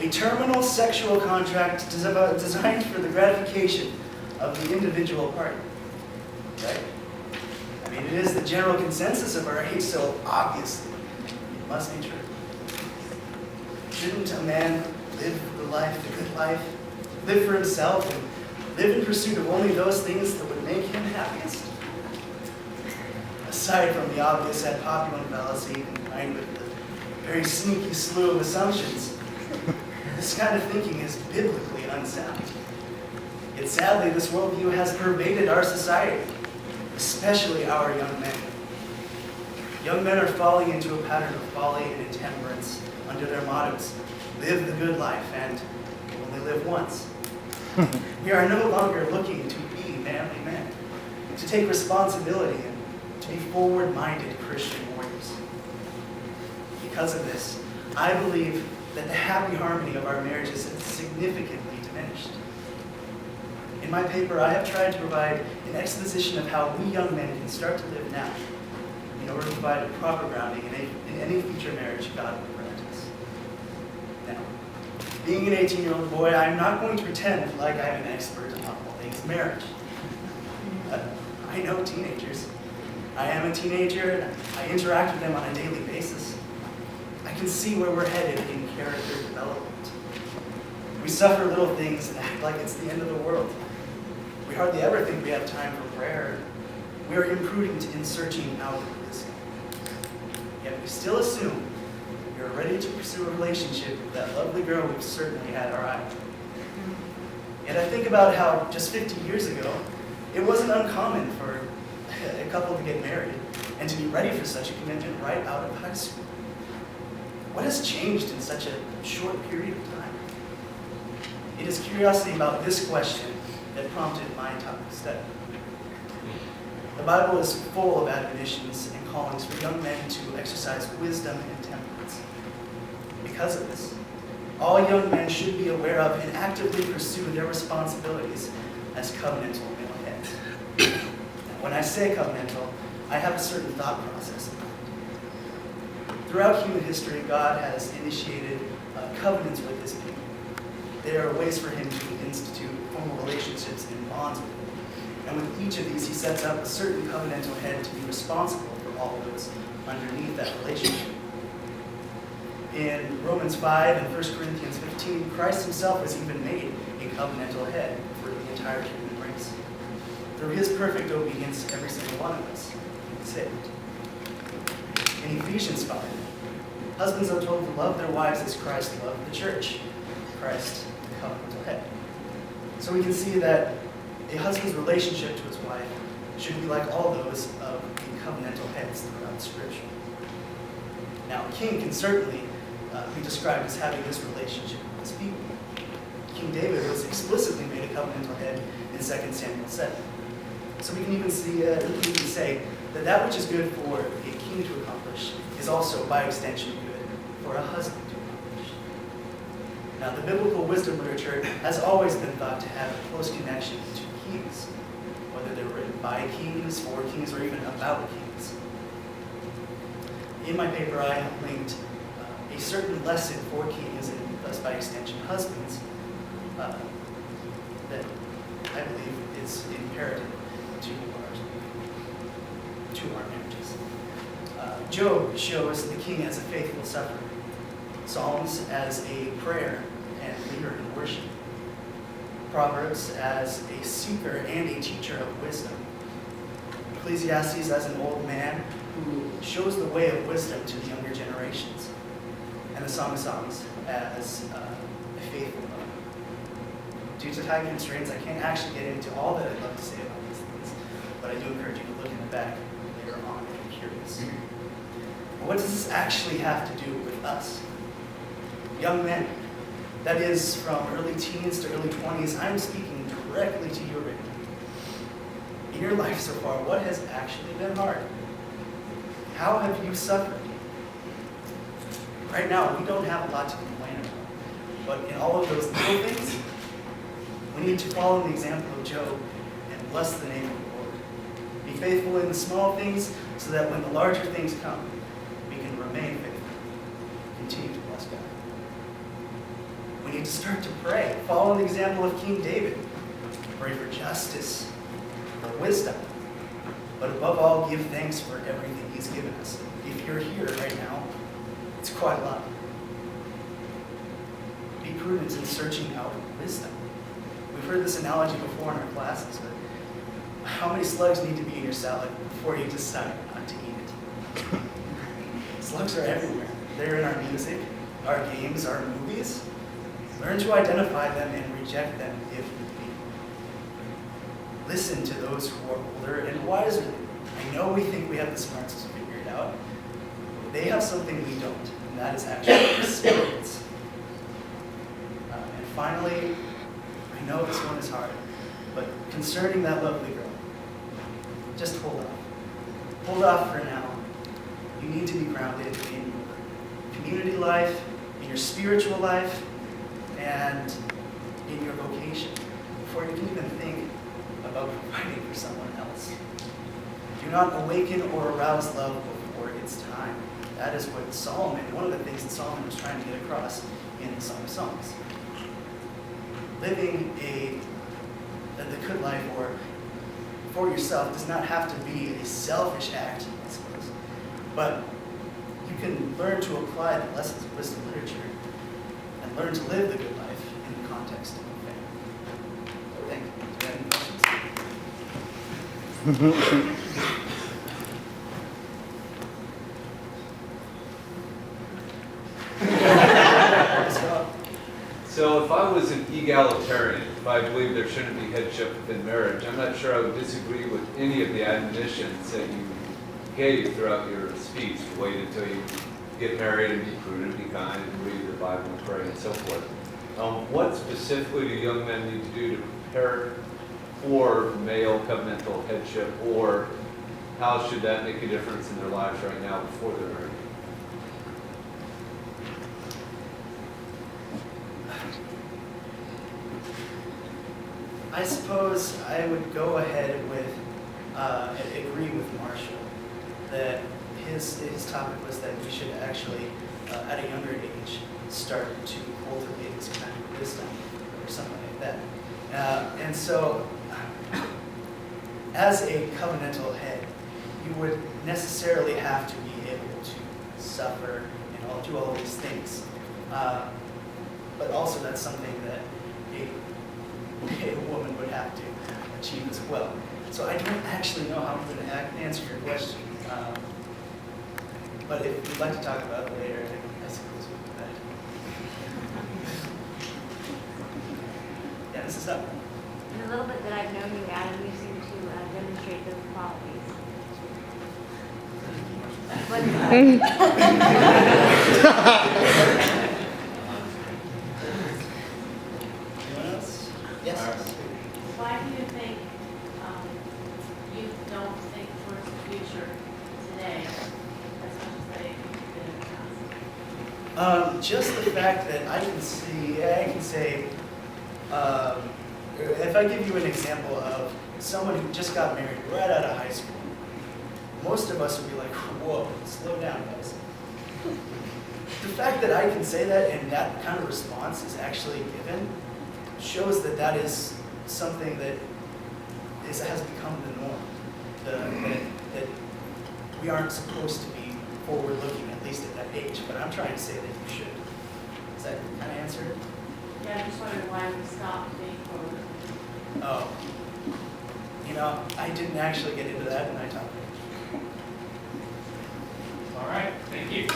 A terminal sexual contract designed for the gratification of the individual party. Right? I mean, it is the general consensus of our age, so obviously it must be true. Shouldn't a man live the life, the good life, live for himself, and live in pursuit of only those things that would make him happiest? Aside from the obvious ad populum fallacy combined with the very sneaky slew of assumptions, this kind of thinking is biblically unsound. Yet sadly, this worldview has pervaded our society, especially our young men. Young men are falling into a pattern of folly and intemperance under their mottos: live the good life and only live once. We are no longer looking to be manly men, to take responsibility and to be forward-minded Christian warriors. Because of this, I believe that the happy harmony of our marriages is significantly diminished. In my paper, I have tried to provide an exposition of how we young men can start to live now in order to provide a proper grounding in any future marriage God will grant us. Now, being an 18-year-old boy, I'm not going to pretend like I'm an expert on all things marriage. I know teenagers. I am a teenager, and I interact with them on a daily basis. I can see where we're headed in character development. We suffer little things and act like it's the end of the world. We hardly ever think we have time for prayer. We are imprudent in searching out wisdom. Yet we still assume we are ready to pursue a relationship with that lovely girl we've certainly had our eye on. Yet I think about how just 50 years ago, it wasn't uncommon for a couple to get married and to be ready for such a commitment right out of high school. What has changed in such a short period of time? It is curiosity about this question that prompted my topic study. The Bible is full of admonitions and callings for young men to exercise wisdom and temperance. Because of this, all young men should be aware of and actively pursue their responsibilities as covenantal male heads. When I say covenantal, I have a certain thought process in mind. Throughout human history, God has initiated covenants with his people. There are ways for him to institute formal relationships and bonds with them. And with each of these, he sets up a certain covenantal head to be responsible for all those underneath that relationship. In Romans 5 and 1 Corinthians 15, Christ himself was even made a covenantal head for the entire human race. Through his perfect obedience, every single one of us is saved. In Ephesians 5, husbands are told to love their wives as Christ loved the church, Christ, the covenantal head. So we can see that a husband's relationship to his wife should be like all those of the covenantal heads throughout Scripture. Now, a king can certainly be described as having this relationship with his people. King David was explicitly made a covenantal head in 2 Samuel 7. So we can even say that that which is good for a king to accomplish is also, by extension, good for a husband to accomplish. Now, the biblical wisdom literature has always been thought to have a close connection to kings, whether they're written by kings, for kings, or even about kings. In my paper, I have linked a certain lesson for kings, and thus by extension husbands, that I believe is imperative to our marriages. Job shows the king as a faithful sufferer, Psalms as a prayer and leader in worship, Proverbs as a seeker and a teacher of wisdom, Ecclesiastes as an old man who shows the way of wisdom to the younger generations, and the Song of Songs as a faithful mother. Due to time constraints, I can't actually get into all that I'd love to say about these things, but I do encourage you to look in the back later on if you're curious. But what does this actually have to do with us? Young men, that is from early teens to early 20s, I'm speaking directly to you right now. In your life so far, what has actually been hard? How have you suffered? Right now, we don't have a lot to complain about, but in all of those little things, we need to follow the example of Job and bless the name of the Lord. Be faithful in the small things so that when the larger things come, we can remain faithful. Continue to bless God. need to start to pray. Follow the example of King David. Pray for justice, for wisdom, but above all, give thanks for everything he's given us. If you're here right now, it's quite a lot. Be prudent in searching out wisdom. We've heard this analogy before in our classes, but how many slugs need to be in your salad before you decide not to eat it? Slugs are everywhere. They're in our music, our games, our movies. Learn to identify them and reject them if need be. Listen to those who are older and wiser than you. I know we think we have the smarts to figure it out, but they have something we don't, and that is actually experience. And finally, I know this one is hard, but concerning that lovely girl, just hold off. Hold off for now. You need to be grounded in your community life, in your spiritual life, and in your vocation before you can even think about providing for someone else. Do not awaken or arouse love before it's time. That is what Solomon, one of the things that Solomon was trying to get across in the Song of Songs. Living the good life or for yourself does not have to be a selfish act, I suppose, but you can learn to apply the lessons of wisdom literature and learn to live the good life in the context of faith. Thank you. Do you have any questions? So if I was an egalitarian, if I believe there shouldn't be headship within marriage, I'm not sure I would disagree with any of the admonitions that you gave throughout your speech. Wait until you get married and be prudent, be kind, and read the Bible and pray and so forth. What specifically do young men need to do to prepare for male covenantal headship, or how should that make a difference in their lives right now before they're married? I suppose I would go ahead with, agree with Marshall that his topic was that we should actually, at a younger age, start to cultivate this kind of wisdom or something like that. And so, as a covenantal head, you would necessarily have to be able to suffer and do all these things. But also that's something that a woman would have to achieve as well. So I don't actually know how I'm going to answer your question. But if you'd like to talk about it later, I suppose we could. Yeah, this is up. In a little bit that I've known you, Adam, you seem to demonstrate those qualities. Anyone else? Yes. Why do you think youth don't think towards the future today as much as they did in the past? Just the fact that I can say, if I give you an example of someone who just got married right out of high school, most of us would be like, whoa, slow down, guys. The fact that I can say that and that kind of response is actually given shows that that is something that has become the norm. That we aren't supposed to be forward-looking, at least at that age, but I'm trying to say that you should. Does that kind of answer it? Yeah, I'm just wondering why we stopped being forward. Oh. I didn't actually get into that when I talked. All right, thank you.